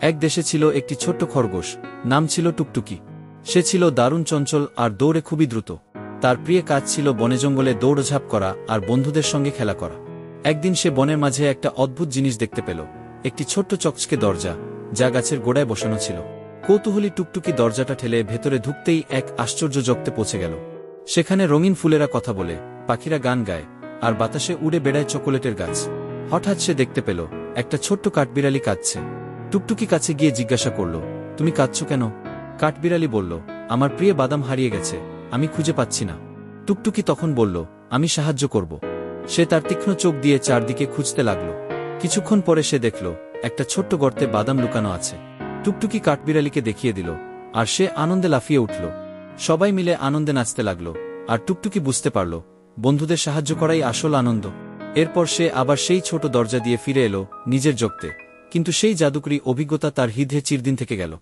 এক দেশে ছিল একটি ছোট্ট খরগোশ, নাম ছিল টুকটুকি। সে ছিল দারুণ চঞ্চল আর দৌড়ে খুবই দ্রুত। তার প্রিয় কাজ ছিল বনে জঙ্গলে দৌড়ঝাঁপ করা আর বন্ধুদের সঙ্গে খেলা করা। একদিন সে বনের মাঝে একটা অদ্ভুত জিনিস দেখতে পেল, একটি ছোট্ট চকচকে দরজা, যা গাছের গোড়ায় বসানো ছিল। কৌতূহলী টুকটুকি দরজাটা ঠেলে ভেতরে ঢুকতেই এক আশ্চর্য জগতে পৌঁছে গেল। সেখানে রঙিন ফুলেরা কথা বলে, পাখিরা গান গায়, আর বাতাসে উড়ে বেড়ায় চকোলেটের গাছ। হঠাৎ সে দেখতে পেল একটা ছোট্ট কাঠবিড়ালি কাঁদছে। টুকটুকি কাছে গিয়ে জিজ্ঞাসা করল, তুমি কাঁদছো কেন? কাঠবিড়ালি বলল, আমার প্রিয় বাদাম হারিয়ে গেছে, আমি খুঁজে পাচ্ছি না। টুকটুকি তখন বলল, আমি সাহায্য করব। সে তার তীক্ষ্ণ চোখ দিয়ে চারদিকে খুঁজতে লাগল। কিছুক্ষণ পরে সে দেখল একটা ছোট্ট গর্তে বাদাম লুকানো আছে। টুকটুকি কাঠবিড়ালিকে দেখিয়ে দিল, আর সে আনন্দে লাফিয়ে উঠল। সবাই মিলে আনন্দে নাচতে লাগল, আর টুকটুকি বুঝতে পারল বন্ধুদের সাহায্য করাই আসল আনন্দ। এরপর সে আবার সেই ছোট দরজা দিয়ে ফিরে এলো নিজের জগতে, কিন্তু সেই জাদুকরী অভিজ্ঞতা তার হৃদয়ে চিরদিন থেকে গেল।